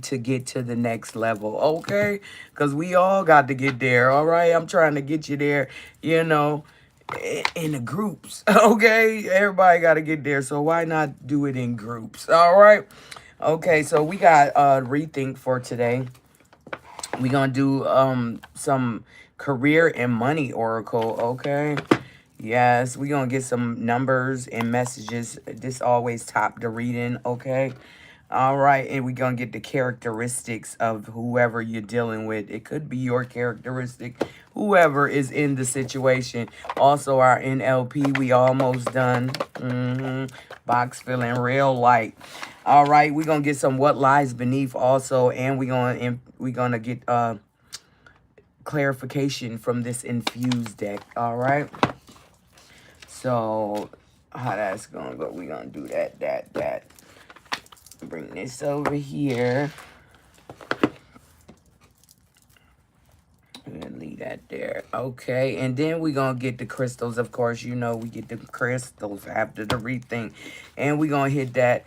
to get to the next level, okay? Because we all got to get there, all right? I'm trying to get you there, you know, in the groups, okay? Everybody got to get there, so why not do it in groups, all right? Okay, so we got rethink for today. We gonna do some career and money oracle, okay? Yes, we gonna get some numbers and messages. This always top the reading, okay? All right, and we gonna get the characteristics of whoever you're dealing with. It could be your characteristic, whoever is in the situation. Also, our NLP, we almost done. Box feeling real light. All right, we gonna get some what lies beneath also, and we gonna get clarification from this infused deck. All right. So how that's gonna go? We gonna do that. Bring this over here. We're gonna leave that there. Okay, and then we gonna get the crystals. Of course, you know we get the crystals after the rethink, and we gonna hit that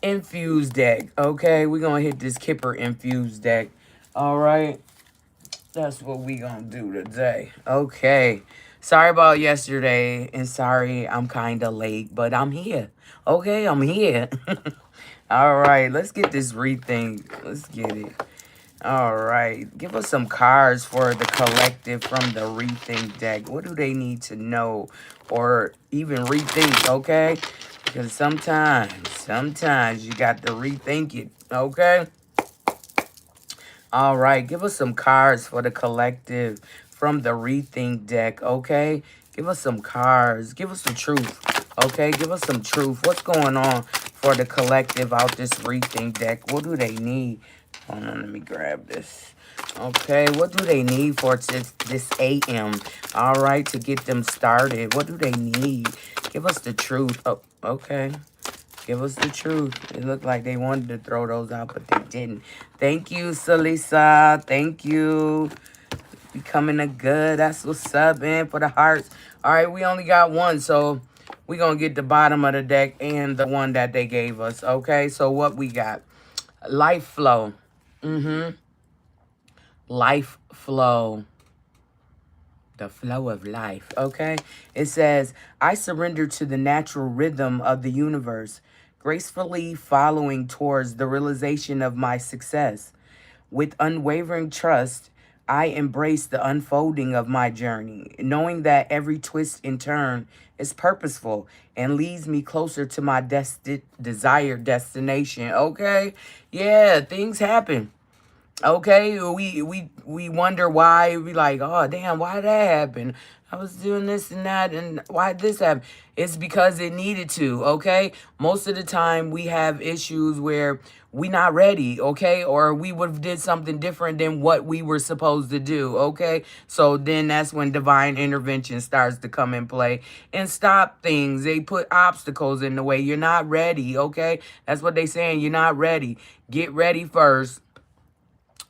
infused deck. Okay, we gonna hit this Kipper infused deck. All right, that's what we gonna do today. Okay. Sorry about yesterday, and sorry I'm kind of late, but I'm here. Okay, I'm here. All right, let's get this rethink. Let's get it. All right, give us some cards for the collective from the rethink deck. What do they need to know or even rethink, okay? Because sometimes you got to rethink it, okay? All right, give us some cards for the collective from the rethink deck, okay? Give us some cards. Give us the truth, okay? Give us some truth. What's going on for the collective out this rethink deck? What do they need? Hold on, let me grab this. Okay, what do they need for this AM? All right, to get them started. What do they need? Give us the truth. Oh, okay. Give us the truth. It looked like they wanted to throw those out, but they didn't. Thank you, Salisa. Thank you. Becoming a good. That's what's up, man, for the hearts. All right, we only got one, so we're going to get the bottom of the deck and the one that they gave us. Okay, so what we got? Life flow. Life flow. The flow of life, okay? It says, I surrender to the natural rhythm of the universe, gracefully following towards the realization of my success. With unwavering trust, I embrace the unfolding of my journey, knowing that every twist and turn is purposeful and leads me closer to my desired destination, okay? Yeah, things happen. Okay, we wonder why. We like, oh damn, why that happen? I was doing this and that, and why this happen? It's because it needed to. Okay, most of the time we have issues where we not ready. Okay, or we would have did something different than what we were supposed to do. Okay, so then that's when divine intervention starts to come in play and stop things. They put obstacles in the way. You're not ready. Okay, that's what they saying. You're not ready. Get ready first.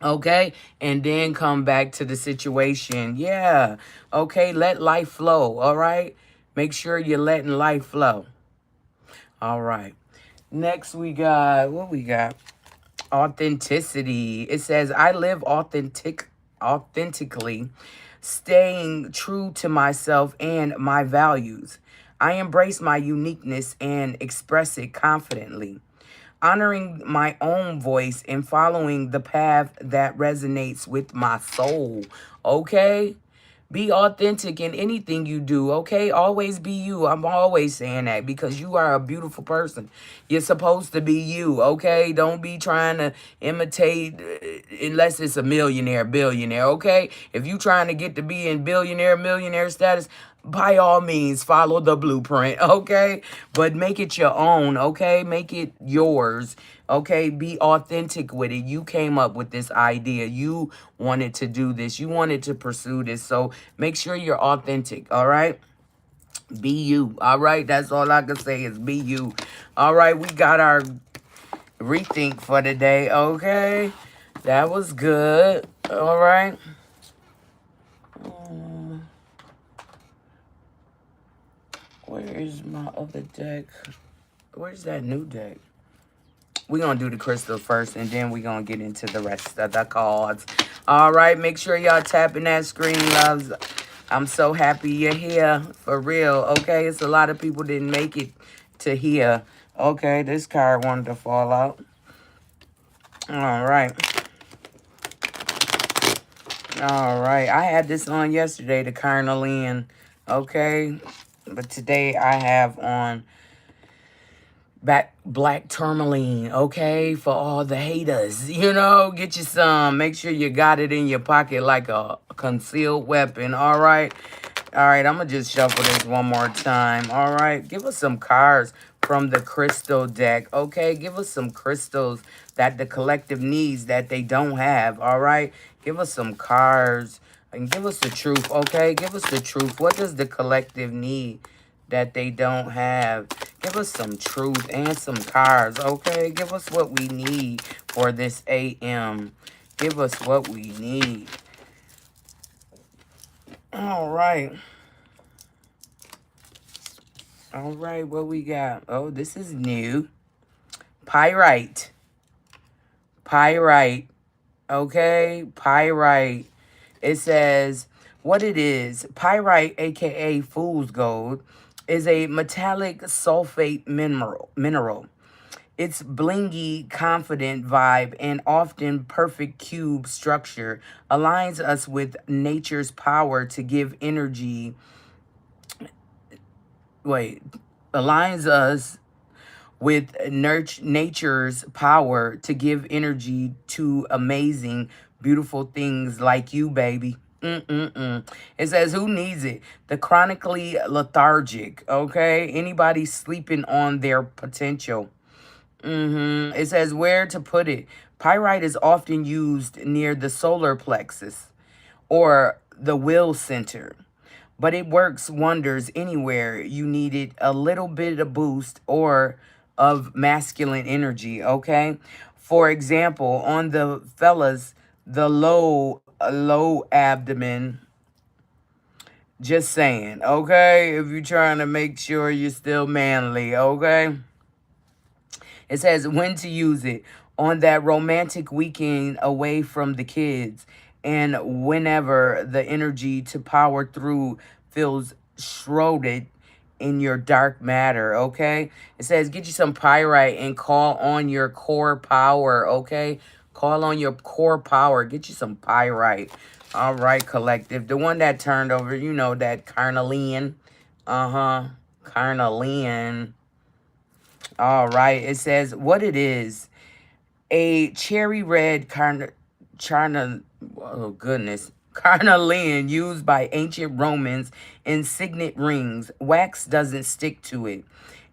Okay, and then come back to the situation. Yeah, okay, let life flow. All right, make sure you're letting life flow. All right, next we got what we got. Authenticity. It says I live authentically, staying true to myself and my values. I embrace my uniqueness and express it confidently, honoring my own voice and following the path that resonates with my soul. Okay? Be authentic in anything you do, okay? Always be you. I'm always saying that because you are a beautiful person. You're supposed to be you, okay? Don't be trying to imitate unless it's a millionaire, billionaire, okay? If you trying to get to be in billionaire, millionaire status, by all means, follow the blueprint, okay? But make it your own, okay? Make it yours, okay? Be authentic with it. You came up with this idea. You wanted to do this. You wanted to pursue this. So make sure you're authentic, all right? Be you, all right? That's all I can say is be you. All right, we got our rethink for the day, okay? That was good, all right? Where is my other deck? Where's that new deck? We're going to do the crystal first, and then we're going to get into the rest of the cards. All right, make sure y'all tapping that screen, loves. I'm so happy you're here, for real, okay? It's a lot of people didn't make it to here. Okay, this card wanted to fall out. All right. All right. I had this on yesterday, the Carnelian, okay? But today I have on black tourmaline, okay? For all the haters, you know, get you some. Make sure you got it in your pocket like a concealed weapon, all right? All right, I'm going to just shuffle this one more time, all right? Give us some cards from the crystal deck, okay? Give us some crystals that the collective needs that they don't have, all right? Give us some cards and give us the truth, okay? Give us the truth. What does the collective need that they don't have? Give us some truth and some cards, okay? Give us what we need for this AM. Give us what we need. All right. All right, what we got? Oh, this is new. Pyrite. Pyrite. Okay, pyrite. It says what it is. Pyrite, aka fool's gold, is a metallic sulfate mineral. Its blingy, confident vibe and often perfect cube structure aligns us with nature's power to give energy. Aligns us with nature's power to give energy to amazing, beautiful things like you, baby. It says, who needs it? The chronically lethargic, okay? Anybody sleeping on their potential. It says, where to put it? Pyrite is often used near the solar plexus or the will center, but it works wonders anywhere you needed a little bit of boost or of masculine energy, okay? For example, on the fellas, the low abdomen, just saying, okay? If you're trying to make sure you're still manly, okay? It says when to use it on that romantic weekend away from the kids and whenever the energy to power through feels shrouded in your dark matter, okay? It says get you some pyrite and call on your core power, okay? Call on your core power. Get you some pyrite. All right, collective. The one that turned over, you know, that carnelian. Carnelian. All right. It says what it is. A cherry red oh goodness. Carnelian used by ancient Romans in signet rings. Wax doesn't stick to it.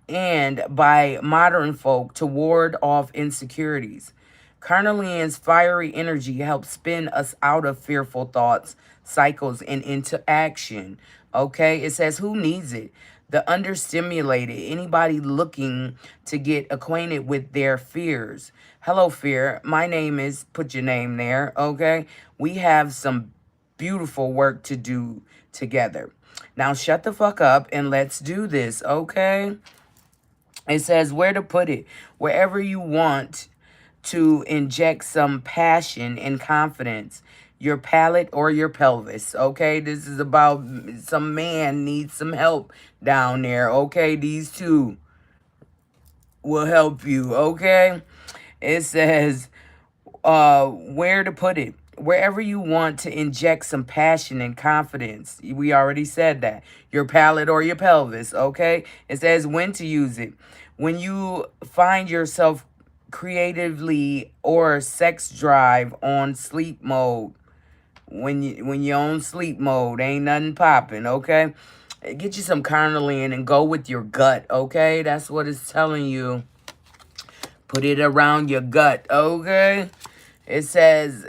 And by modern folk to ward off insecurities. Carnelian's fiery energy helps spin us out of fearful thoughts, cycles, and into action. Okay, it says, who needs it? The understimulated, anybody looking to get acquainted with their fears. Hello, fear. My name is, put your name there, okay? We have some beautiful work to do together. Now, shut the fuck up and let's do this, okay? It says where to put it. Wherever you want to inject some passion and confidence. Your palate or your pelvis, okay? This is about some man needs some help down there, okay? These two will help you, okay? It says where to put it. Wherever you want to inject some passion and confidence. We already said that. Your palate or your pelvis, okay? It says when to use it. When you find yourself creatively or sex drive on sleep mode. When you're on sleep mode, ain't nothing popping, okay? Get you some carnelian and go with your gut, okay? That's what it's telling you. Put it around your gut, okay? It says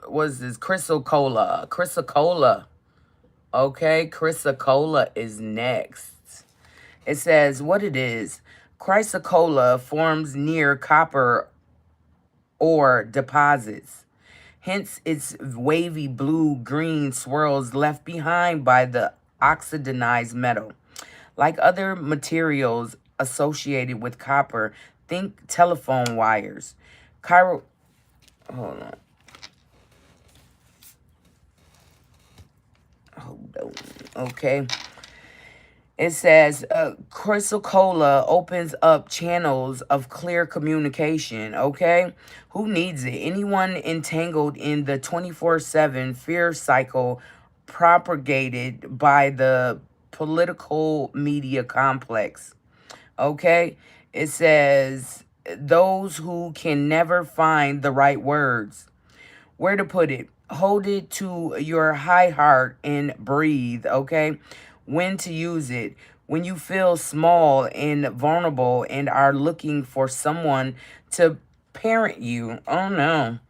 what's this? Chrysocolla. Chrysocolla. Okay, chrysocolla is next. It says what it is. Chrysocolla forms near copper ore deposits. Hence its wavy blue-green swirls left behind by the oxidized metal. Like other materials associated with copper, Think telephone wires. Chiro... Hold on. Hold on. Okay. It says, Crystal Cola opens up channels of clear communication, okay? Who needs it? Anyone entangled in the 24/7 fear cycle propagated by the political media complex, okay? It says, those who can never find the right words. Where to put it? Hold it to your high heart and breathe, okay? When to use it. When you feel small and vulnerable and are looking for someone to parent you. Oh no.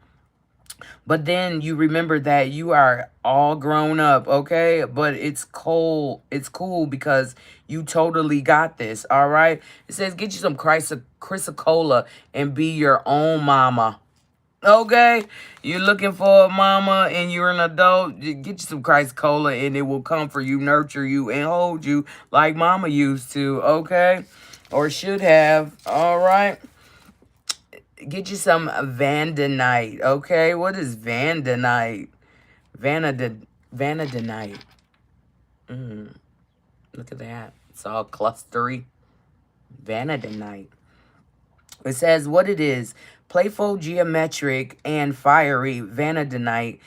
But then you remember that you are all grown up, okay? But it's cool. It's cool because you totally got this, all right? It says get you some Chrysocola and be your own mama. Okay, you're looking for a mama and you're an adult, get you some Christ Cola and it will comfort you, nurture you, and hold you like mama used to, okay? Or should have, all right? Get you some Vandanite, okay? What is Vandanite? Vanadinite. Look at that. It's all clustery. Vanadinite. It says what it is. Playful, geometric, and fiery vanadinite,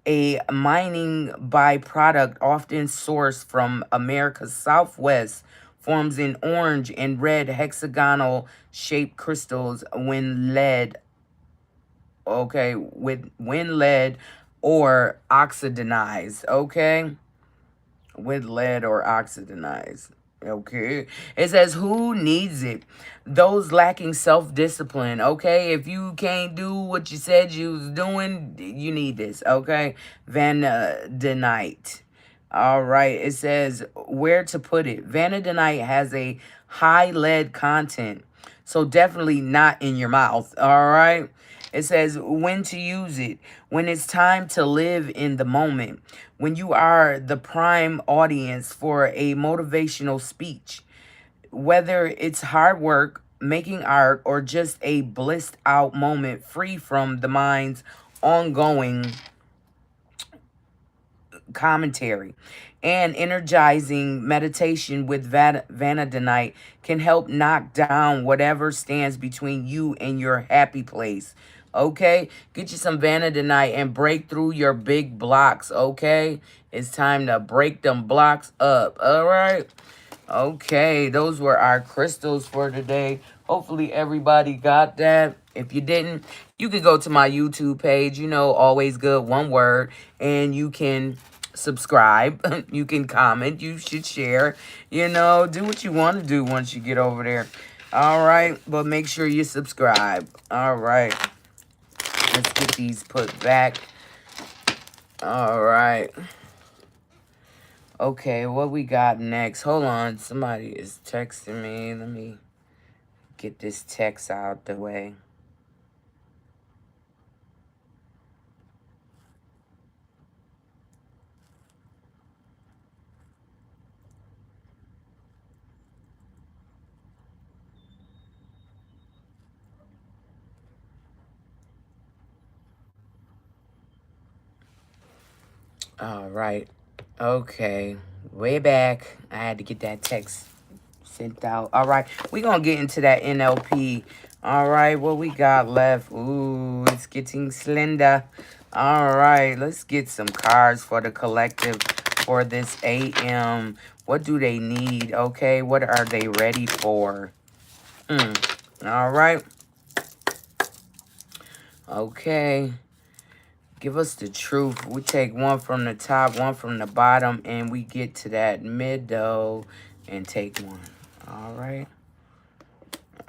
a mining byproduct often sourced from America's Southwest, forms in orange and red hexagonal shaped crystals when lead, okay, when lead or oxidized, okay? With lead or oxidized. Okay. It says, who needs it? Those lacking self-discipline. Okay. If you can't do what you said you was doing, you need this. Okay. Vanadinite. All right. It says where to put it. Vanadinite has a high lead content. So definitely not in your mouth. All right. It says when to use it. When it's time to live in the moment. When you are the prime audience for a motivational speech. Whether it's hard work, making art, or just a blissed out moment free from the mind's ongoing commentary. And energizing meditation with Vanadinite can help knock down whatever stands between you and your happy place. Okay? Get you some Vanadinite and break through your big blocks. Okay? It's time to break them blocks up. All right? Okay, those were our crystals for today. Hopefully everybody got that. If you didn't, you can go to my YouTube page, always good, one word, and you can subscribe. You can comment. You should share. Do what you want to do once you get over there. All right, but make sure you subscribe. All right, let's get these put back. All right. Okay, what we got next? Hold on, somebody is texting me. Let me get this text out the way. All right. Okay. Way back. I had to get that text sent out. All right. We're going to get into that NLP. All right. What we got left? Ooh, it's getting slender. All right. Let's get some cards for the collective for this AM. What do they need? Okay. What are they ready for? All right. Okay. Give us the truth. We take one from the top, one from the bottom, and we get to that middle and take one. All right.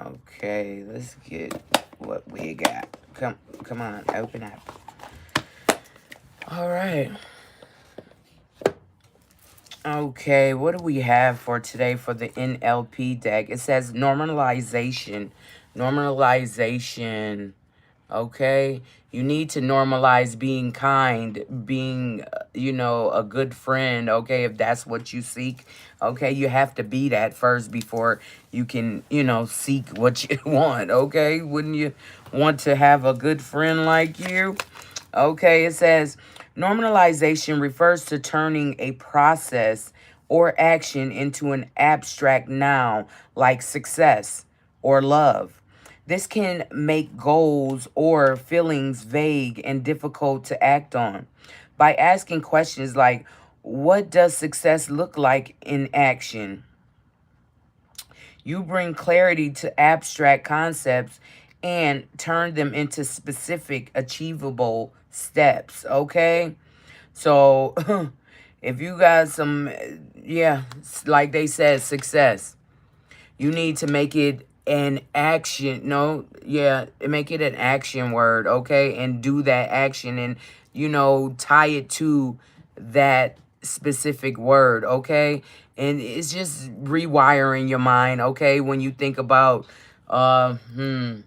Okay, let's get what we got. Come on, open up. All right. Okay, what do we have for today for the NLP deck? It says normalization. Normalization. Okay, you need to normalize being kind, being you know, a good friend, okay, if that's what you seek. Okay, you have to be that first before you can, you know, seek what you want, okay? Wouldn't you want to have a good friend like you? Okay, it says normalization refers to turning a process or action into an abstract noun like success or love. This can make goals or feelings vague and difficult to act on. By asking questions like, what does success look like in action? You bring clarity to abstract concepts and turn them into specific, achievable steps, okay? So, if you got some, yeah, like they said, success, you need to make it an action. No, yeah, make it an action word, okay? And do that action and, you know, tie it to that specific word, okay? And it's just rewiring your mind, okay? When you think about, uh, hmm,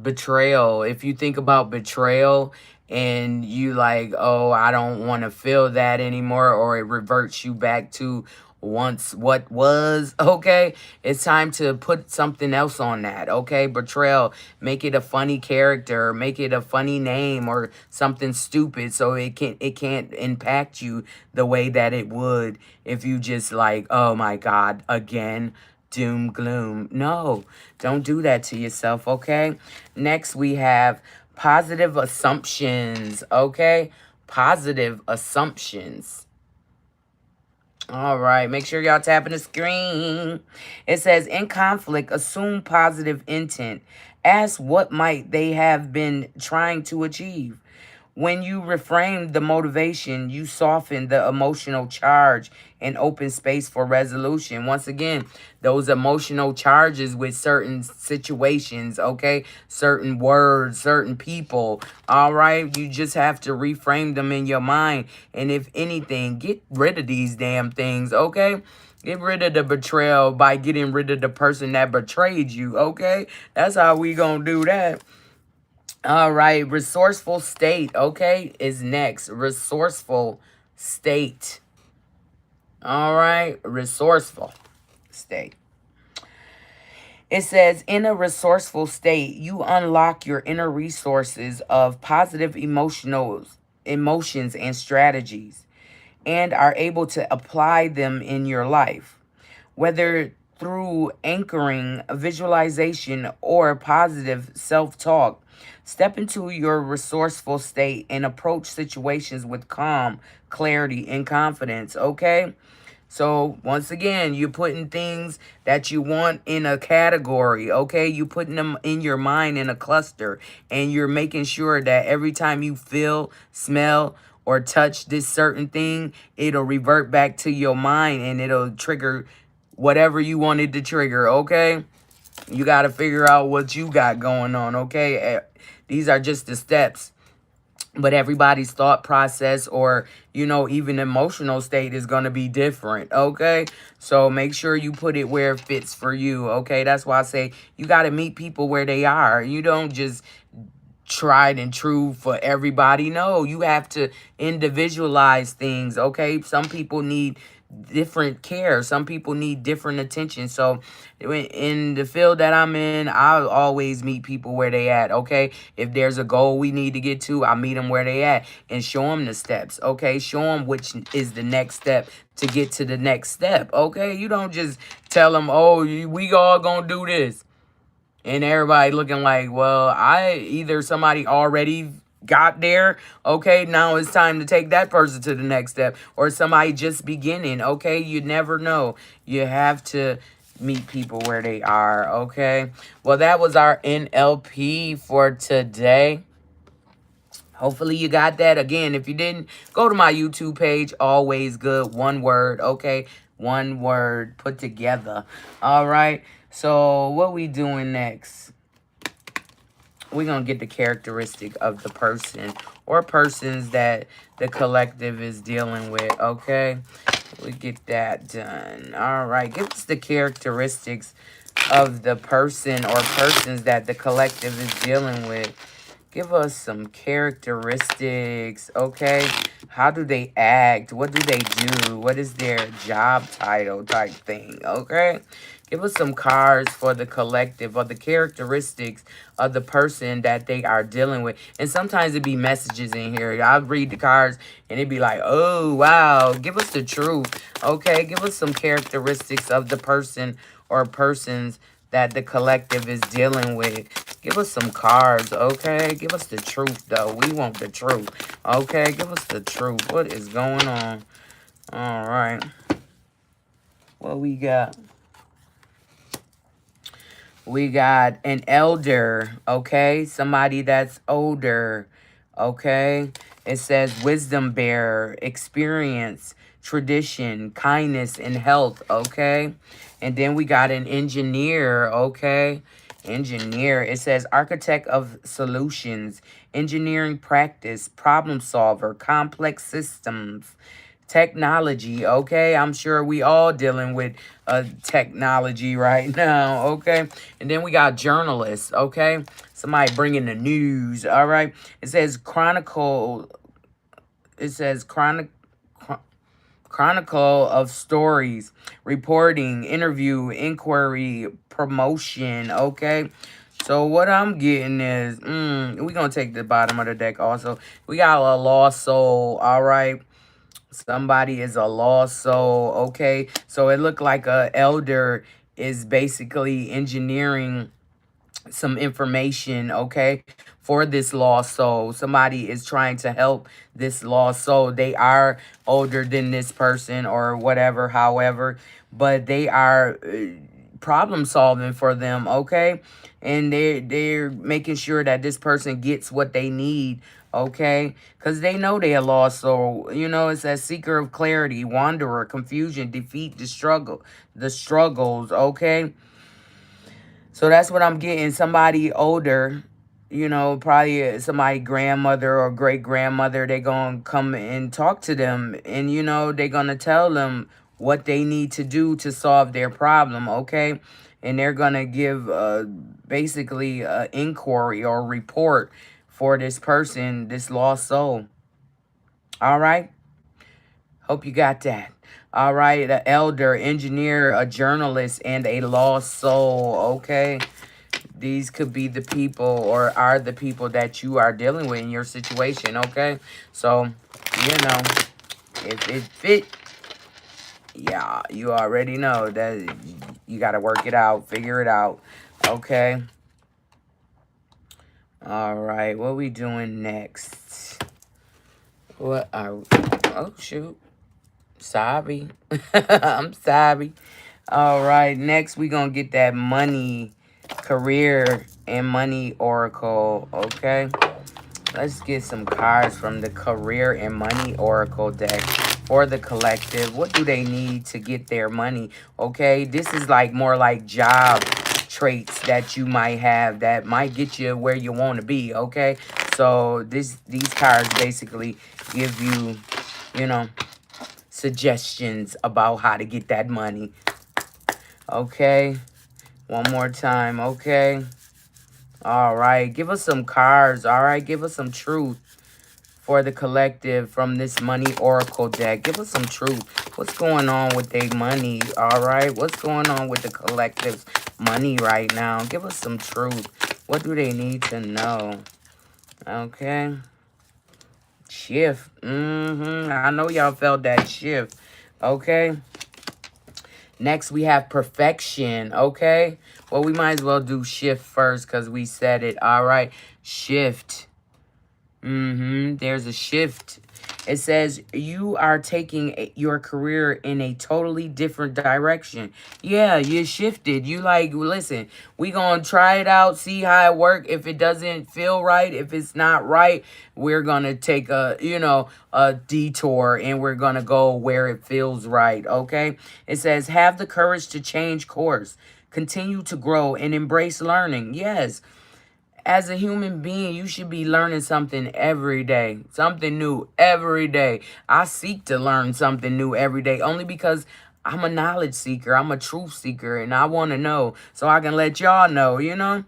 betrayal. If you think about betrayal and you like, oh, I don't want to feel that anymore, or it reverts you back to once what was, okay, it's time to put something else on that, okay? Betrayal, make it a funny character, make it a funny name or something stupid, so it can't impact you the way that it would if you just like, oh my god, again, doom gloom. No, don't do that to yourself, okay? Next we have positive assumptions, okay? Positive assumptions. All right, make sure y'all tapping the screen. It says, in conflict, assume positive intent. Ask what might they have been trying to achieve. When you reframe the motivation, you soften the emotional charge and open space for resolution. Once again, those emotional charges with certain situations, okay? Certain words, certain people, all right? You just have to reframe them in your mind. And if anything, get rid of these damn things, okay? Get rid of the betrayal by getting rid of the person that betrayed you, okay? That's how we gonna do that. All right, resourceful state, okay, is next. Resourceful state. All right, resourceful state. It says, in a resourceful state, you unlock your inner resources of positive emotions and strategies and are able to apply them in your life. Whether through anchoring, visualization, or positive self-talk, step into your resourceful state and approach situations with calm, clarity, and confidence, okay? So, once again, you're putting things that you want in a category, okay? You're putting them in your mind in a cluster, and you're making sure that every time you feel, smell, or touch this certain thing, it'll revert back to your mind and it'll trigger whatever you wanted to trigger, okay? You got to figure out what you got going on, okay? These are just the steps. But everybody's thought process or, you know, even emotional state is going to be different, okay? So make sure you put it where it fits for you, okay? That's why I say you got to meet people where they are. You don't just tried and true for everybody. No, you have to individualize things, okay? Some people need different care. Some people need different attention. So in the field that I'm in, I'll always meet people where they at, okay? If there's a goal we need to get to, I meet them where they at and show them the steps, okay? Show them which is the next step to get to the next step, okay? You don't just tell them, oh, we all gonna do this. And everybody looking like, well, either somebody already got there, okay, now it's time to take that person to the next step, or somebody just beginning, okay? You never know. You have to meet people where they are, okay? Well, that was our NLP for today. Hopefully you got that. Again, if you didn't, go to my YouTube page, Always Good, one word, okay? One word put together. All right. So what we doing next? We're going to get the characteristic of the person or persons that the collective is dealing with, okay? We get that done. All right. Give us the characteristics of the person or persons that the collective is dealing with. Give us some characteristics, okay? How do they act? What do they do? What is their job title type thing, okay? Give us some cards for the collective or the characteristics of the person that they are dealing with. And sometimes it be messages in here. I'll read the cards and it be like, oh, wow. Give us the truth, okay? Give us some characteristics of the person or persons that the collective is dealing with. Give us some cards, okay? Give us the truth, though. We want the truth, okay? Give us the truth. What is going on? All right. What we got? We got an elder, okay? Somebody that's older, okay? It says wisdom bearer, experience, tradition, kindness, and health, okay? And then we got an engineer, okay? Engineer. It says architect of solutions, engineering practice, problem solver, complex systems, technology, okay? I'm sure we all dealing with technology right now, okay? And then we got journalists, okay? Somebody bringing the news, all right? It says chronicle, it says chronicle of stories, reporting, interview, inquiry, promotion, okay? So what I'm getting is, we're going to take the bottom of the deck also. We got a lost soul, all right? Somebody is a lost soul, okay? So it looked like a elder is basically engineering some information, okay, for this lost soul. Somebody is trying to help this lost soul. They are older than this person or whatever, however, but they are problem solving for them, okay? And they're making sure that this person gets what they need, okay? Because they know they are lost soul. You know, it's that seeker of clarity, wanderer, confusion, defeat, the struggles, okay? So that's what I'm getting. Somebody older, you know, probably somebody grandmother or great grandmother, they going to come and talk to them. And, you know, they're going to tell them what they need to do to solve their problem, okay? And they're going to give basically an inquiry or report for this person, this lost soul. All right? Hope you got that. All right, an elder, engineer, a journalist, and a lost soul, okay? These could be the people or are the people that you are dealing with in your situation, okay? So, you know, if it fit, yeah, you already know that you got to work it out, figure it out, okay? All right, what we doing next? What are, oh, shoot. Sorry. I'm sorry. All right, next we going to get that money, career, and money oracle, okay? Let's get some cards from the career and money oracle deck for the collective. What do they need to get their money, okay? This is like more like job traits that you might have that might get you where you want to be, okay? So these cards basically give you, you know, suggestions about how to get that money. Okay. One more time. Okay. All right. Give us some cards. All right. Give us some truth for the collective from this money oracle deck. Give us some truth. What's going on with their money? All right. What's going on with the collective's money right now? Give us some truth. What do they need to know? Okay. Shift. I know y'all felt that shift. Okay. Next, we have perfection, okay? Well, we might as well do shift first because we said it. All right, shift. There's a shift. It says you are taking your career in a totally different direction. Yeah, you shifted. You like, listen, we going to try it out, see how it work. If it doesn't feel right, if it's not right, we're going to take a, you know, a detour and we're going to go where it feels right, okay? It says have the courage to change course. Continue to grow and embrace learning. Yes. As a human being, you should be learning something every day. Something new every day. I seek to learn something new every day only because I'm a knowledge seeker. I'm a truth seeker and I want to know so I can let y'all know, you know?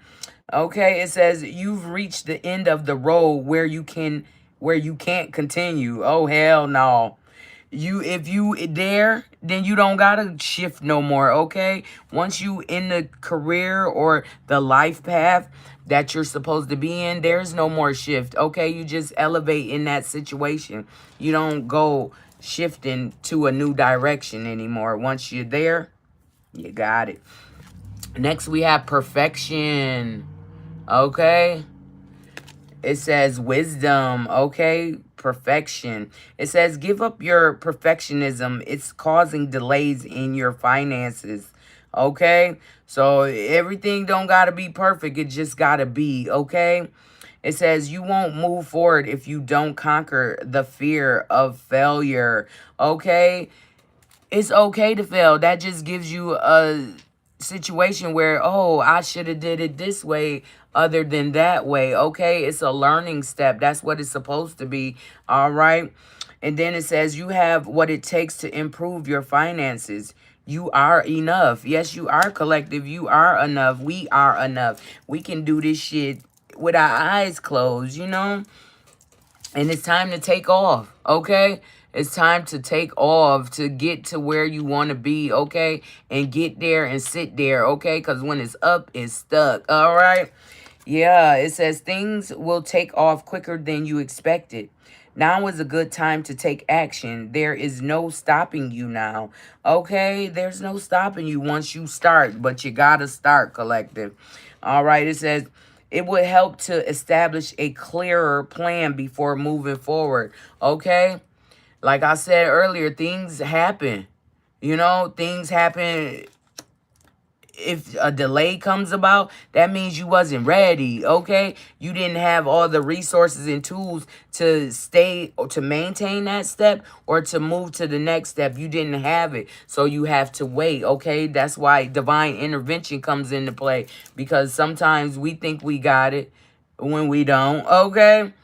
Okay, it says you've reached the end of the road where you can't continue. Oh hell no. If you there, then you don't gotta shift no more, okay? Once you in the career or the life path that you're supposed to be in, there's no more shift, okay? You just elevate in that situation. You don't go shifting to a new direction anymore. Once you're there, you got it. Next we have perfection. Okay. It says wisdom, okay? Perfection. It says give up your perfectionism. It's causing delays in your finances. Okay? So everything don't got to be perfect. It just got to be, okay? It says you won't move forward if you don't conquer the fear of failure. Okay? It's okay to fail. That just gives you a situation where, oh, I should have did it this way other than that way. Okay, it's a learning step. That's what it's supposed to be. All right. And then it says you have what it takes to improve your finances. You are enough. Yes, you are collective. You are enough. We are enough. We can do this shit with our eyes closed, you know? And it's time to take off, okay? It's time to take off to get to where you want to be, okay? And get there and sit there, okay? Because when it's up, it's stuck, all right? Yeah, it says things will take off quicker than you expected. Now is a good time to take action. There is no stopping you now. Okay? There's no stopping you once you start, but you got to start, collective. All right, it says it would help to establish a clearer plan before moving forward. Okay? Like I said earlier, things happen. You know, things happen. If a delay comes about, that means you wasn't ready, okay? You didn't have all the resources and tools to stay or to maintain that step or to move to the next step. You didn't have it, so you have to wait, okay? That's why divine intervention comes into play, because sometimes we think we got it when we don't, okay?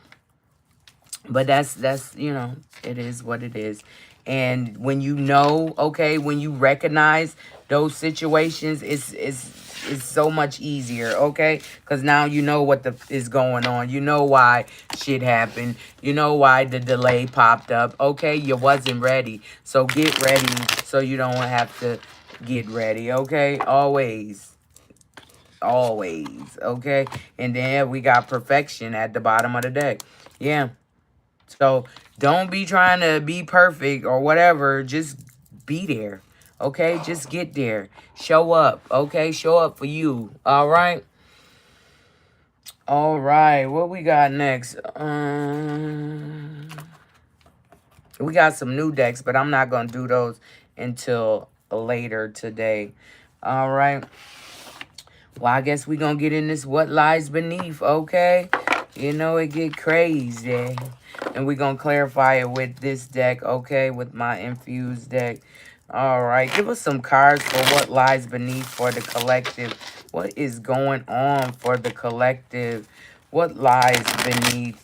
But that's you know, it is what it is. And when you know, okay, when you recognize those situations, it's so much easier, okay? Because now you know what is going on. You know why shit happened. You know why the delay popped up. Okay, you wasn't ready. So get ready so you don't have to get ready, okay? Always. Always, okay? And then we got perfection at the bottom of the deck. Yeah. So don't be trying to be perfect or whatever. Just be there. Okay? Just get there. Show up. Okay? Show up for you. All right? All right. What we got next? We got some new decks, but I'm not going to do those until later today. All right? Well, I guess we going to get in this what lies beneath, okay? You know, it get crazy. And we're going to clarify it with this deck, okay? With my infused deck. All right. Give us some cards for what lies beneath for the collective. What is going on for the collective? What lies beneath?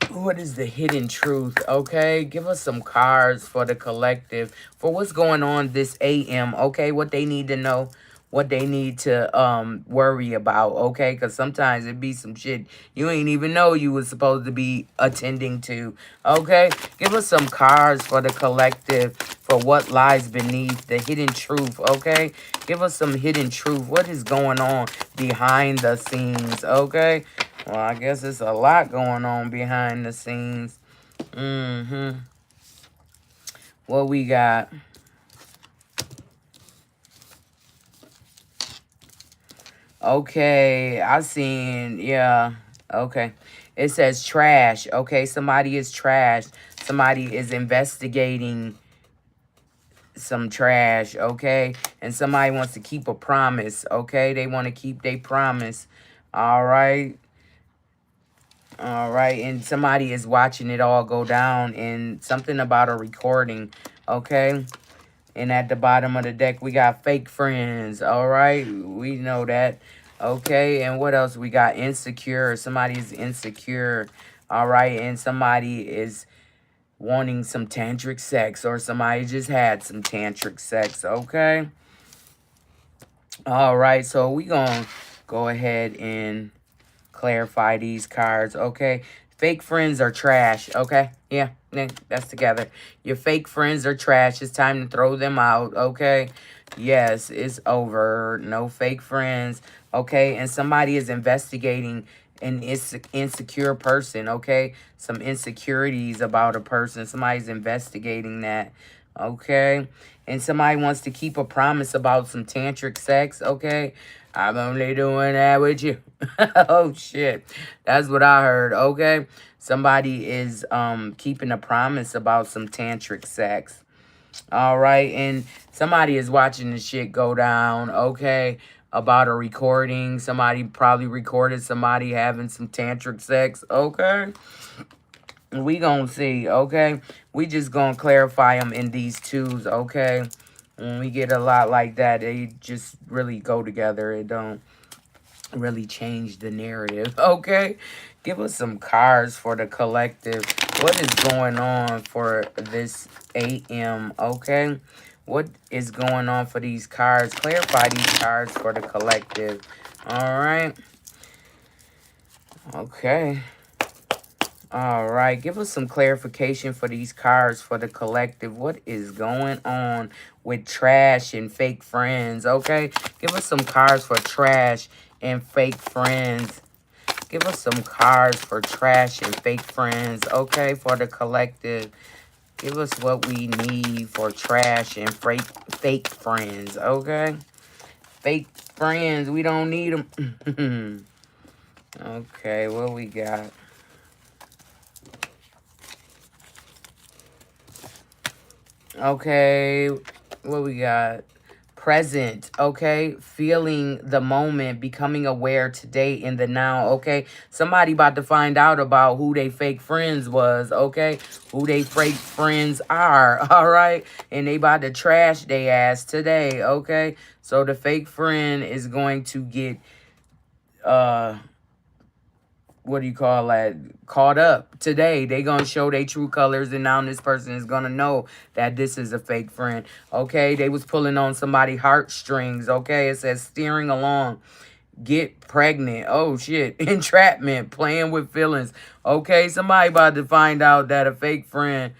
What is the hidden truth, okay? Give us some cards for the collective. For what's going on this AM, okay? What they need to know. What they need to worry about, okay? Because sometimes it be some shit you ain't even know you was supposed to be attending to, okay? Give us some cards for the collective for what lies beneath the hidden truth, okay? Give us some hidden truth. What is going on behind the scenes, okay? Well, I guess it's a lot going on behind the scenes. What we got? Okay, I seen, yeah, okay. It says trash, okay? Somebody is trash. Somebody is investigating some trash, okay? And somebody wants to keep a promise, okay? They want to keep their promise, all right? All right, and somebody is watching it all go down, and something about a recording, okay? And at the bottom of the deck, we got fake friends, all right? We know that, okay? And what else? We got insecure. Somebody is insecure, all right? And somebody is wanting some tantric sex, or somebody just had some tantric sex, okay? All right, so we going to go ahead and clarify these cards, okay? Fake friends are trash, okay? Yeah, that's together. Your fake friends are trash. It's time to throw them out, okay? Yes, it's over. No fake friends, okay? And somebody is investigating an insecure person, okay? Some insecurities about a person. Somebody's investigating that, okay? And somebody wants to keep a promise about some tantric sex, okay? I'm only doing that with you. Oh, shit. That's what I heard, okay? Somebody is keeping a promise about some tantric sex. All right, and somebody is watching the shit go down, okay? About a recording. Somebody probably recorded somebody having some tantric sex, okay? We gonna see, okay? We just gonna clarify them in these twos, okay? When we get a lot like that, they just really go together. It don't really change the narrative, okay? Give us some cards for the collective. What is going on for this AM, okay? What is going on for these cards? Clarify these cards for the collective. All right. Okay. All right. Give us some clarification for these cards for the collective. What is going on with trash and fake friends, okay? Give us some cards for trash and fake friends. Give us some cards for trash and fake friends, okay, for the collective. Give us what we need for trash and fake friends, okay? Fake friends, we don't need them. Okay, what we got? Okay, what we got? Present, okay? Feeling the moment, becoming aware today in the now, okay? Somebody about to find out about who they fake friends was, okay? Who they fake friends are, all right? And they about to trash they ass today, okay? So the fake friend is going to get, what do you call that, caught up today. They gonna show their true colors, and now this person is gonna know that this is a fake friend, okay? They was pulling on somebody's heartstrings, okay? It says steering along, get pregnant, oh shit, entrapment, playing with feelings, okay? Somebody about to find out that a fake friend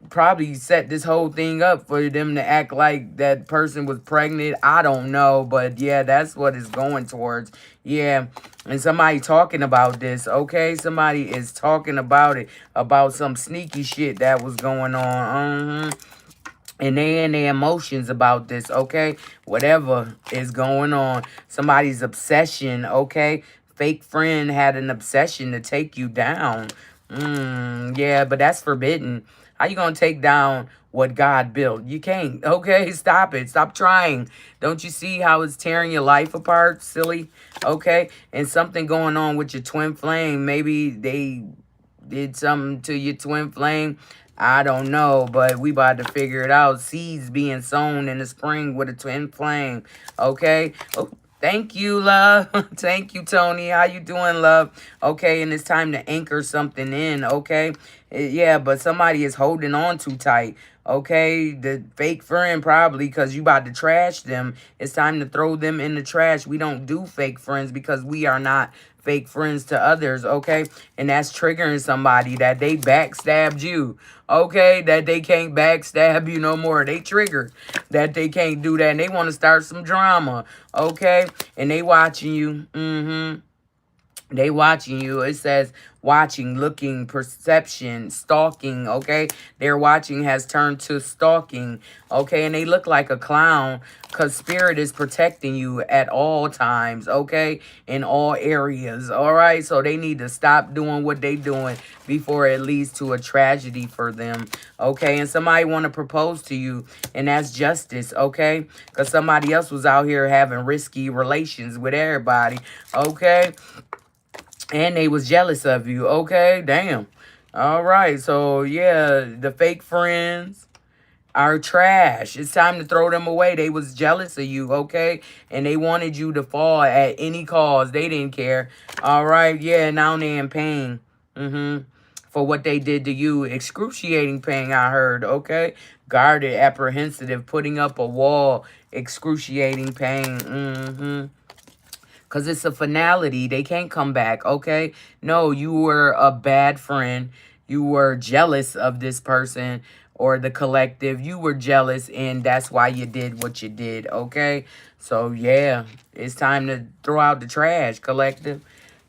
probably set this whole thing up for them to act like that person was pregnant. I don't know, but yeah, that's what it's going towards. Yeah, and somebody talking about this, okay? Somebody is talking about it, about some sneaky shit that was going on. And they in their emotions about this, okay? Whatever is going on. Somebody's obsession, okay? Fake friend had an obsession to take you down. Yeah, but that's forbidden. How you gonna take down what God built? You can't, okay? Stop it. Stop trying. Don't you see how it's tearing your life apart, silly? Okay? And something going on with your twin flame. Maybe they did something to your twin flame. I don't know, but we about to figure it out. Seeds being sown in the spring with a twin flame. Okay? Oh, thank you, love. Thank you, Tony. How you doing, love? Okay, and it's time to anchor something in, okay? Yeah, but somebody is holding on too tight. Okay, the fake friend probably because you about to trash them. It's time to throw them in the trash. We don't do fake friends because we are not fake friends to others, okay? And that's triggering somebody that they backstabbed you, okay? That they can't backstab you no more. They triggered that they can't do that. And they want to start some drama, okay? And they watching you. They watching you. It says watching, looking, perception, stalking, okay? Their watching has turned to stalking, okay? And they look like a clown because spirit is protecting you at all times, okay? In all areas, all right? So they need to stop doing what they doing before it leads to a tragedy for them, okay? And somebody want to propose to you, and that's justice, okay? Because somebody else was out here having risky relations with everybody, okay? And they was jealous of you. Okay, damn. All right, so yeah, the fake friends are trash. It's time to throw them away. They was jealous of you, okay? And they wanted you to fall at any cause. They didn't care. All right, yeah, now they in pain. For what they did to you. Excruciating pain, I heard, okay? Guarded, apprehensive, putting up a wall. Excruciating pain. because it's a finality. They can't come back, okay? No, you were a bad friend. You were jealous of this person or the collective. You were jealous, and that's why you did what you did, okay? So, yeah, it's time to throw out the trash, collective.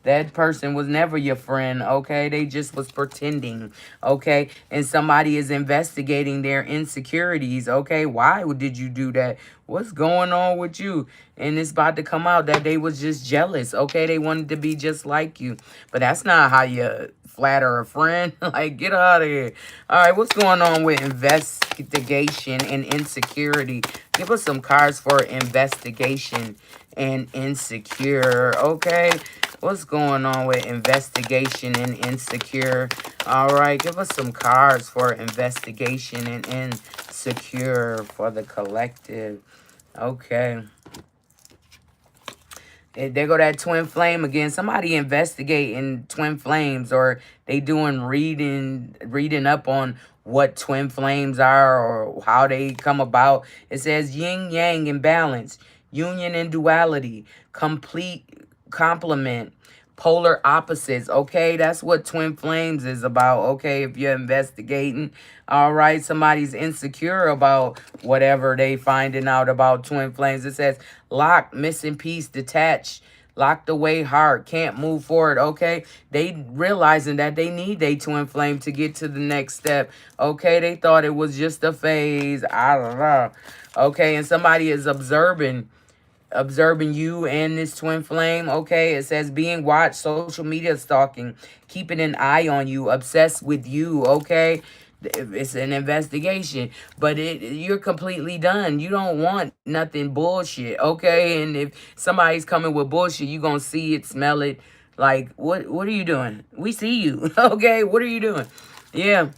That person was never your friend, okay? They just was pretending, okay? And somebody is investigating their insecurities, okay? Why did you do that? What's going on with you? And it's about to come out that they was just jealous, okay? They wanted to be just like you. But that's not how you flatter a friend. Like, get out of here. All right, what's going on with investigation and insecurity? Give us some cards for investigation and insecure, okay? What's going on with investigation and insecure? All right, give us some cards for investigation and insecure for the collective. Okay. There go that twin flame again. Somebody investigating twin flames, or they doing reading up on what twin flames are or how they come about. It says yin yang imbalance, union and duality, complete complement, polar opposites. Okay, that's what twin flames is about. Okay, if you're investigating, all right, somebody's insecure about whatever they finding out about twin flames. It says locked, missing piece, detached, locked away heart, can't move forward. Okay, they realizing that they need their twin flame to get to the next step. Okay, they thought it was just a phase. I don't know. Okay, and somebody is observing you and this twin flame. Okay, it says being watched, social media stalking, keeping an eye on you, obsessed with you. Okay, it's an investigation, but you're completely done. You don't want nothing bullshit. Okay, and if somebody's coming with bullshit, you gonna see it, smell it. Like, what are you doing? We see you. Okay, what are you doing? Yeah.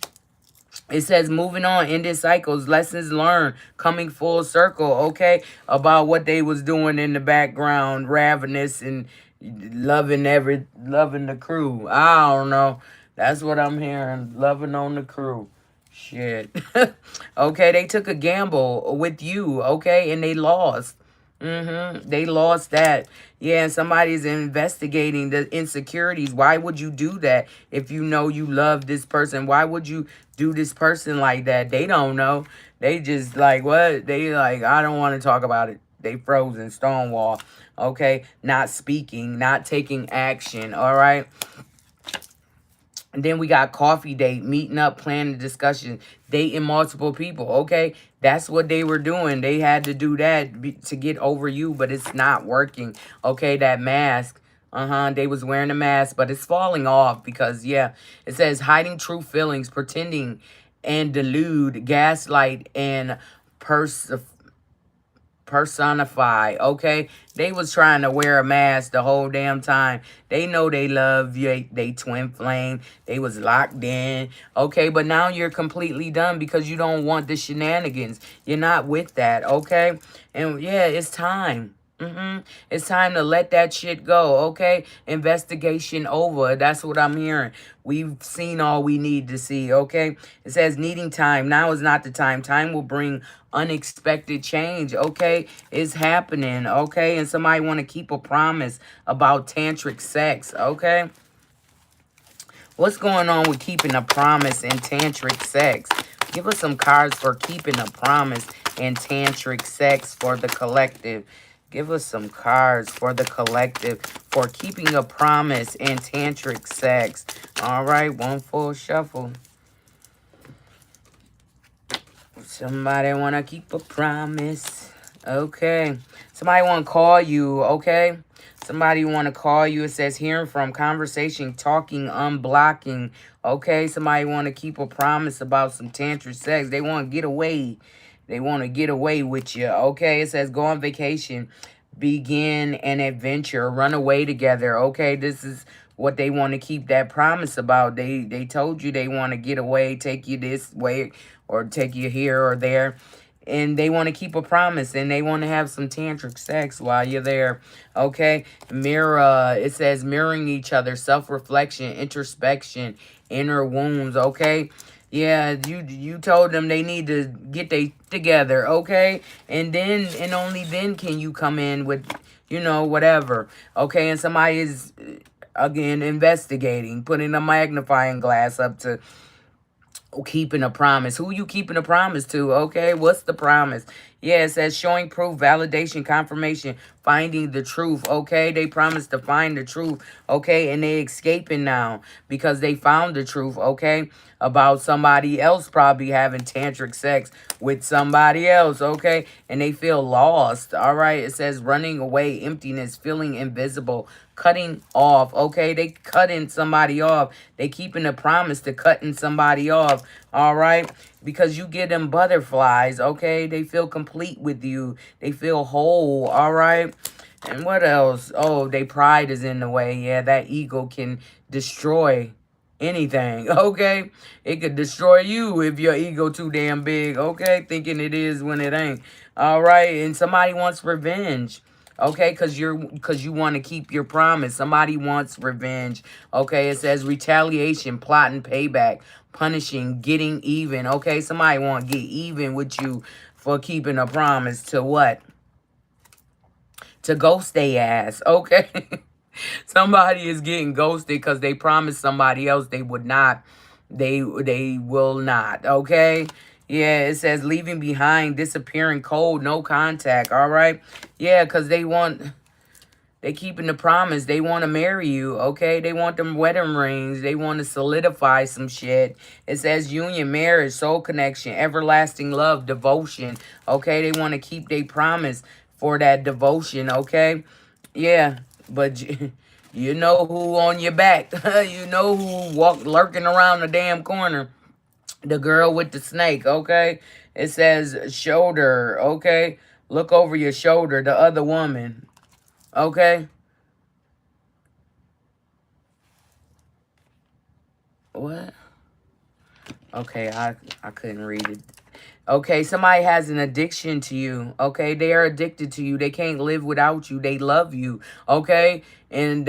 It says moving on, ended cycles, lessons learned, coming full circle, okay, about what they was doing in the background, ravenous and loving the crew. I don't know. That's what I'm hearing. Loving on the crew. Shit. Okay, they took a gamble with you, okay, and they lost. They lost that. Yeah, and somebody's investigating the insecurities. Why would you do that if you know you love this person? Why would you do this person like that? They don't know. They just like, what? They like, I don't want to talk about it. They frozen, stonewall. Okay, not speaking, not taking action. All right. And then we got coffee date, meeting up, planning discussion, dating multiple people. Okay, that's what they were doing. They had to do that to get over you, but it's not working. Okay, that mask. They was wearing a mask, but it's falling off because, yeah, it says hiding true feelings, pretending and delude, gaslight, and personify. Okay, they was trying to wear a mask the whole damn time. They know they love you. They twin flame. They was locked in. Okay, but now you're completely done because you don't want the shenanigans. You're not with that. Okay, and yeah, it's time. It's time to let that shit go, okay? Investigation over. That's what I'm hearing. We've seen all we need to see, okay? It says needing time. Now is not the time. Time will bring unexpected change, okay? It's happening, okay? And somebody want to keep a promise about tantric sex, okay? What's going on with keeping a promise and tantric sex? Give us some cards for keeping a promise and tantric sex for the collective. Give us some cards for the collective for keeping a promise and tantric sex. All right, one full shuffle. Somebody want to keep a promise. Okay. Somebody want to call you, okay? Somebody want to call you. It says hearing from, conversation, talking, unblocking. Okay, somebody want to keep a promise about some tantric sex. They want to get away. They want to get away with you. Okay, it says go on vacation, begin an adventure, run away together. Okay, this is what they want to keep that promise about. They told you they want to get away, take you this way or take you here or there. And they want to keep a promise and they want to have some tantric sex while you're there. Okay, mirror. It says mirroring each other, self-reflection, introspection, inner wounds. Okay. Yeah, you told them they need to get they together, okay? And then and only then can you come in with, whatever. Okay, and somebody is again investigating, putting a magnifying glass up to keeping a promise. Who you keeping a promise to? Okay, what's the promise? Yeah, it says showing proof, validation, confirmation, finding the truth. Okay, they promised to find the truth. Okay, and they escaping now because they found the truth. Okay, about somebody else probably having tantric sex with somebody else. Okay, and they feel lost. All right, it says running away, emptiness, feeling invisible, cutting off. Okay, they cutting somebody off. They keeping a promise to cutting somebody off. All right, because you give them butterflies. Okay, they feel complete with you. They feel whole. All right. And what else? Oh, they pride is in the way. Yeah, that ego can destroy anything. Okay, it could destroy you if your ego too damn big. Okay, thinking it is when it ain't. All right, and somebody wants revenge. Okay, because you want to keep your promise. Somebody wants revenge. Okay, it says retaliation, plotting payback, punishing, getting even. Okay, somebody want to get even with you for keeping a promise to what? To ghost they ass. Okay. Somebody is getting ghosted because they promised somebody else they would not. They will not. Okay. Yeah, it says leaving behind, disappearing cold, no contact. All right. Yeah, because they keeping the promise. They want to marry you, okay? They want them wedding rings. They want to solidify some shit. It says union, marriage, soul connection, everlasting love, devotion, okay? They want to keep their promise for that devotion, okay? Yeah, but you know who on your back. You know who lurking around the damn corner. The girl with the snake, okay? It says shoulder, okay? Look over your shoulder, the other woman, okay? What? Okay, I couldn't read it. Okay, somebody has an addiction to you. Okay, they are addicted to you. They can't live without you. They love you. Okay, and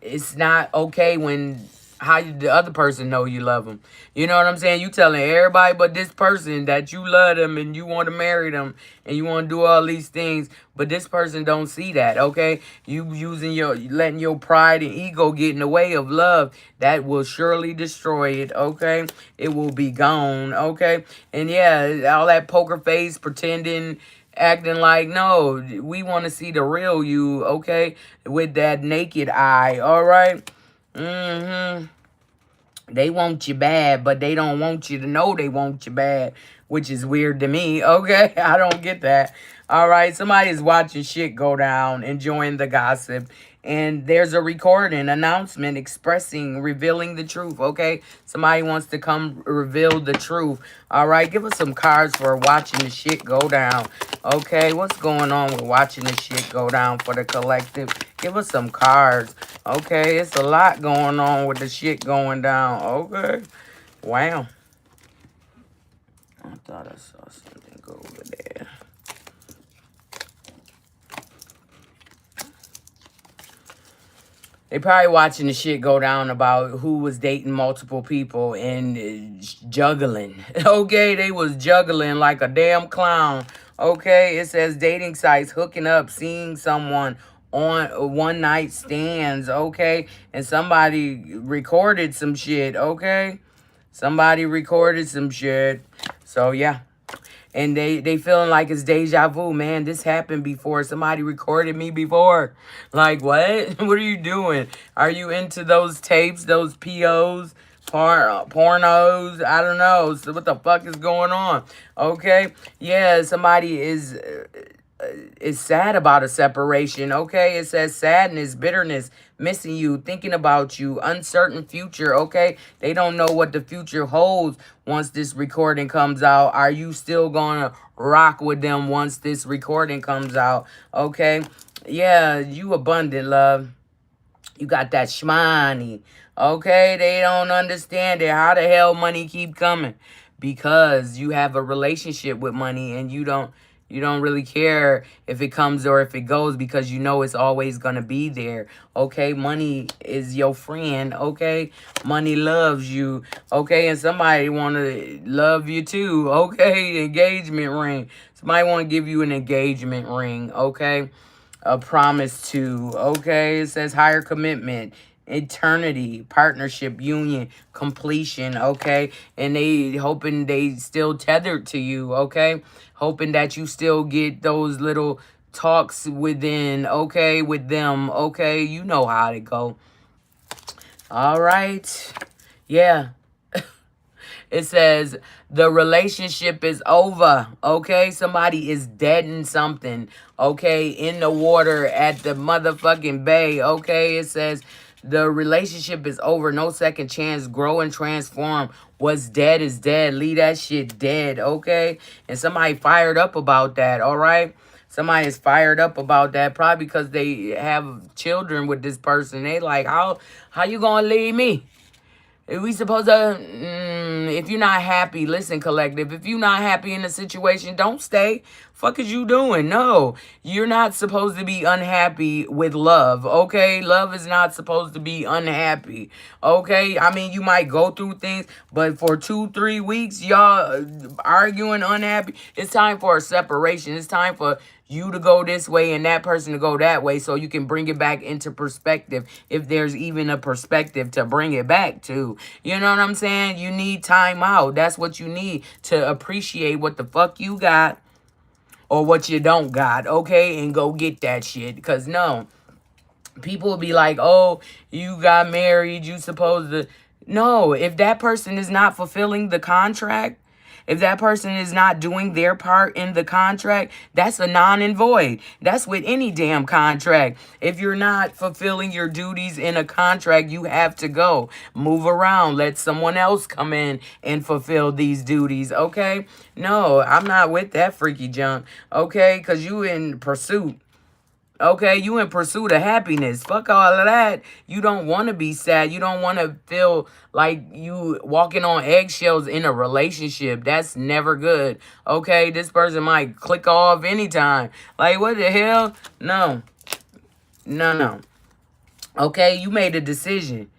it's not okay when the other person know you love them. You know what I'm saying? You telling everybody but this person that you love them and you want to marry them and you want to do all these things, but this person don't see that. Okay, you letting your pride and ego get in the way of love. That will surely destroy it. Okay, it will be gone. Okay, and yeah, all that poker face pretending, acting like, no, we want to see the real you, okay, with that naked eye. All right. They want you bad, but they don't want you to know they want you bad, which is weird to me. Okay, I don't get that. All right, somebody's watching shit go down, enjoying the gossip, and there's a recording announcement expressing, revealing the truth. Okay, somebody wants to come reveal the truth. All right, give us some cards for watching the shit go down. Okay, what's going on with watching the shit go down for the collective? Give us some cards. Okay, it's a lot going on with the shit going down. Okay, wow. I thought I saw something go over there. They probably watching the shit go down about who was dating multiple people and juggling. Okay, they was juggling like a damn clown. Okay, it says dating sites, hooking up, seeing someone on one night stands. Okay, and somebody recorded some shit. Okay, somebody recorded some shit. So yeah. And they feeling like it's deja vu, man. This happened before. Somebody recorded me before. Like, what? What are you doing? Are you into those tapes, those POs, pornos? I don't know. So what the fuck is going on? Okay? Yeah, somebody is sad about a separation. Okay, it says sadness, bitterness, missing you, thinking about you, uncertain future. Okay, they don't know what the future holds once this recording comes out. Are you still gonna rock with them once this recording comes out? Okay, yeah, you abundant, love. You got that shmoney. Okay, they don't understand it. How the hell money keep coming? Because you have a relationship with money and you don't. You don't really care if it comes or if it goes because you know it's always going to be there. Okay, money is your friend. Okay, money loves you. Okay, and somebody want to love you too. Okay, engagement ring. Somebody want to give you an engagement ring. Okay, a promise to. Okay, it says higher commitment, eternity, partnership, union, completion. Okay, and they hoping they still tethered to you. Okay, hoping that you still get those little talks within. Okay, with them. Okay, you know how to go. All right, yeah. It says the relationship is over. Okay, somebody is dead in something. Okay, in the water at the motherfucking bay. Okay, it says the relationship is over. No second chance. Grow and transform. What's dead is dead. Leave that shit dead. Okay, and somebody fired up about that. All right. Somebody is fired up about that, probably because they have children with this person. They like, how you gonna leave me? Are we supposed to, if you're not happy, listen, collective. If you're not happy in the situation, don't stay. Fuck is you doing? No, you're not supposed to be unhappy with love, okay? Love is not supposed to be unhappy, okay? I mean, you might go through things, but for 2-3 weeks, y'all arguing unhappy, it's time for a separation. It's time for you to go this way and that person to go that way so you can bring it back into perspective if there's even a perspective to bring it back to. You know what I'm saying? You need time out. That's what you need to appreciate what the fuck you got or what you don't got, okay? And go get that shit. Because no, people will be like, oh, you got married, you supposed to. No, if that person is not fulfilling the contract, if that person is not doing their part in the contract, that's a non and void. That's with any damn contract. If you're not fulfilling your duties in a contract, you have to go. Move around. Let someone else come in and fulfill these duties, okay? No, I'm not with that freaky junk, okay? Because you in pursuit. Okay, you in pursuit of happiness. Fuck all of that. You don't want to be sad. You don't want to feel like you walking on eggshells in a relationship. That's never good. Okay, this person might click off anytime. Like, what the hell? No. No, no. Okay, you made a decision.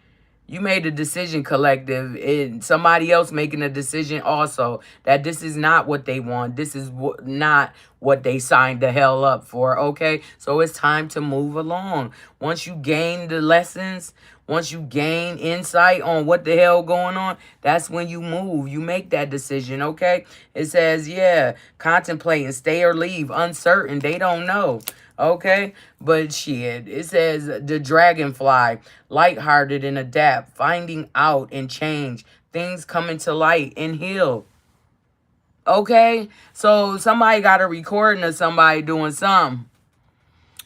You made a decision, collective, and somebody else making a decision also that this is not what they want. This is not what they signed the hell up for, okay? So it's time to move along. Once you gain the lessons, once you gain insight on what the hell going on, that's when you move. You make that decision, okay? It says, yeah, contemplate and stay or leave, uncertain. They don't know. Okay, but shit, it says the dragonfly, lighthearted and adapt, finding out and change, things coming to light and heal. Okay, so somebody got a recording of somebody doing something.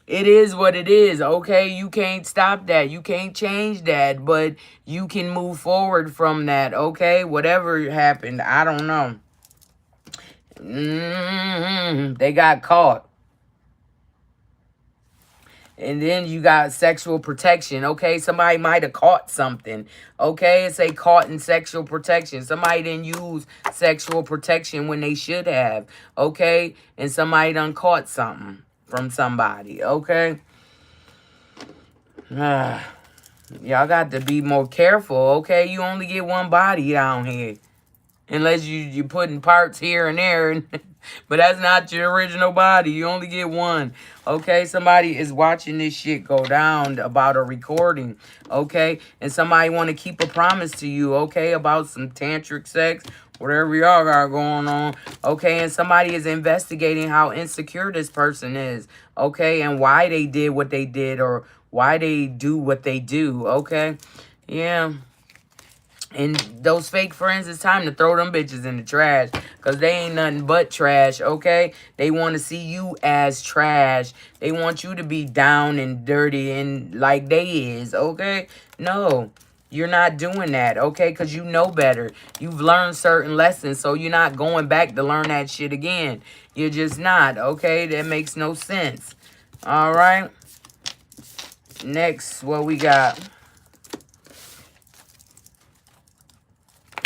It is what it is, okay? You can't stop that. You can't change that, but you can move forward from that, okay? Whatever happened, I don't know. They got caught. And then you got sexual protection, okay? Somebody might have caught something, okay? It say caught in sexual protection. Somebody didn't use sexual protection when they should have, okay? And somebody done caught something from somebody, okay? Y'all got to be more careful, okay? You only get one body down here. Unless you're putting parts here and there. But that's not your original body. You only get one. Okay? Somebody is watching this shit go down about a recording. Okay? And somebody want to keep a promise to you. Okay? About some tantric sex. Whatever y'all got going on. Okay? And somebody is investigating how insecure this person is. Okay? And why they did what they did. Or why they do what they do. Okay? Yeah. And those fake friends, it's time to throw them bitches in the trash. Because they ain't nothing but trash, okay? They want to see you as trash. They want you to be down and dirty and like they is, okay? No, you're not doing that, okay? Because you know better. You've learned certain lessons, so you're not going back to learn that shit again. You're just not, okay? That makes no sense. All right? Next, what we got?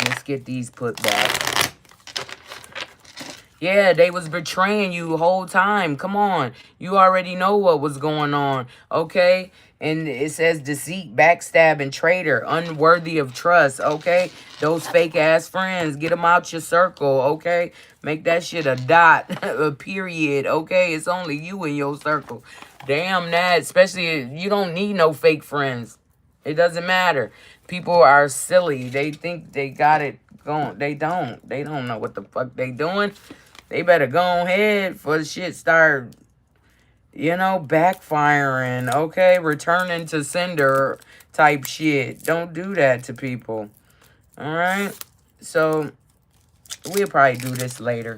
Let's get these put back. Yeah, they was betraying you the whole time. Come on. You already know what was going on. Okay? And it says deceit, backstab, and traitor, unworthy of trust. Okay? Those fake ass friends, get them out your circle. Okay? Make that shit a dot, a period. Okay? It's only you in your circle. Damn that. Especially, you don't need no fake friends. It doesn't matter. People are silly. They think they got it going. They don't. They don't know what the fuck they doing. They better go ahead for the shit start, backfiring, okay? Returning to sender type shit. Don't do that to people. Alright? So, we'll probably do this later.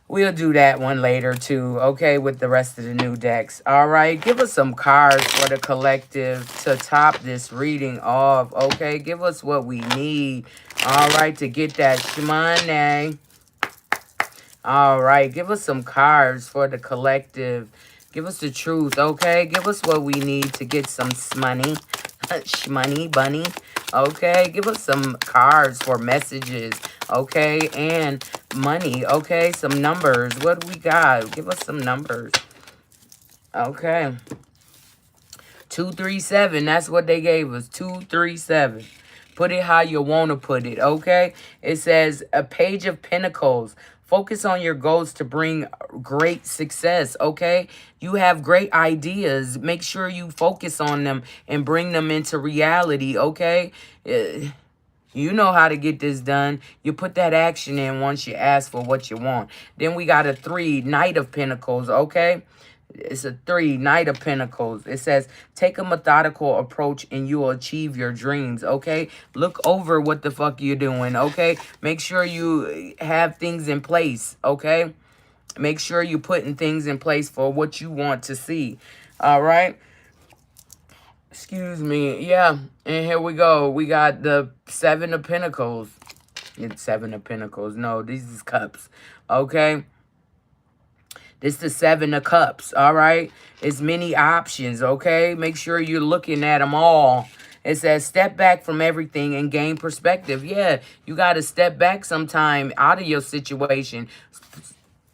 We'll do that one later too, okay, with the rest of the new decks. All right, give us some cards for the collective to top this reading off, okay? Give us what we need, all right, to get that money. All right, give us some cards for the collective. Give us the truth, okay? Give us what we need to get some money. Shmoney bunny. Okay, give us some cards for messages, okay? And money, okay? Some numbers. What do we got? Give us some numbers. Okay. 237. That's what they gave us. 237. Put it how you want to put it, okay? It says a page of pentacles. Focus on your goals to bring great success, okay? You have great ideas. Make sure you focus on them and bring them into reality, okay? You know how to get this done. You put that action in once you ask for what you want. Then we got a 3, Knight of Pentacles, okay? It's a 3, Knight of Pentacles. It says, take a methodical approach and you will achieve your dreams, okay? Look over what the fuck you're doing, okay? Make sure you have things in place, okay? Make sure you're putting things in place for what you want to see, all right? Excuse me. Yeah, and here we go. We got the 7 of Pentacles. It's 7 of Pentacles. No, these is cups, okay? This is the 7 of Cups, all right? It's many options, okay? Make sure you're looking at them all. It says, step back from everything and gain perspective. Yeah, you got to step back sometime out of your situation.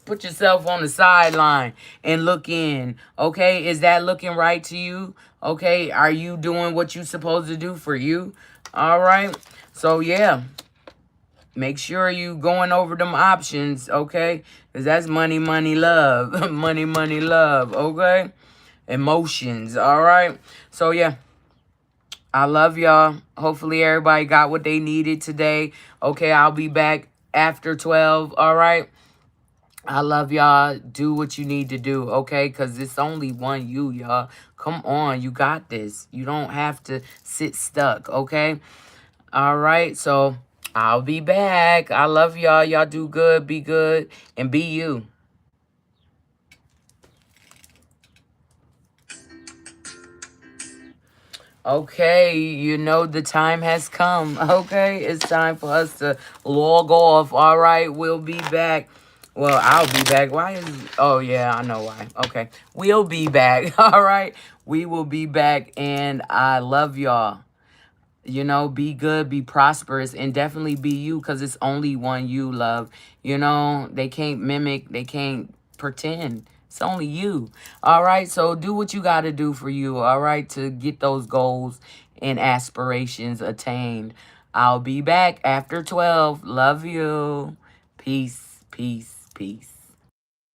Put yourself on the sideline and look in, okay? Is that looking right to you? Okay, are you doing what you're supposed to do for you? All right? So, yeah. Make sure you going over them options, okay? Because that's money, money, love. Money, money, love, okay? Emotions, all right? So, yeah. I love y'all. Hopefully, everybody got what they needed today. Okay, I'll be back after 12, all right? I love y'all. Do what you need to do, okay? Because it's only one you, y'all. Come on, you got this. You don't have to sit stuck, okay? All right, so I'll be back. I love y'all. Y'all do good, and be you. Okay, you know the time has come. Okay, it's time for us to log off. All right, we'll be back. Well, I'll be back. Why is... Oh, yeah, I know why. Okay, we'll be back. All right, we will be back, and I love y'all. You know, be good, be prosperous, and definitely be you, because it's only one you, love. You know, they can't mimic, they can't pretend. It's only you. All right, so do what you got to do for you, all right, to get those goals and aspirations attained. I'll be back after 12. Love you. Peace, peace, peace.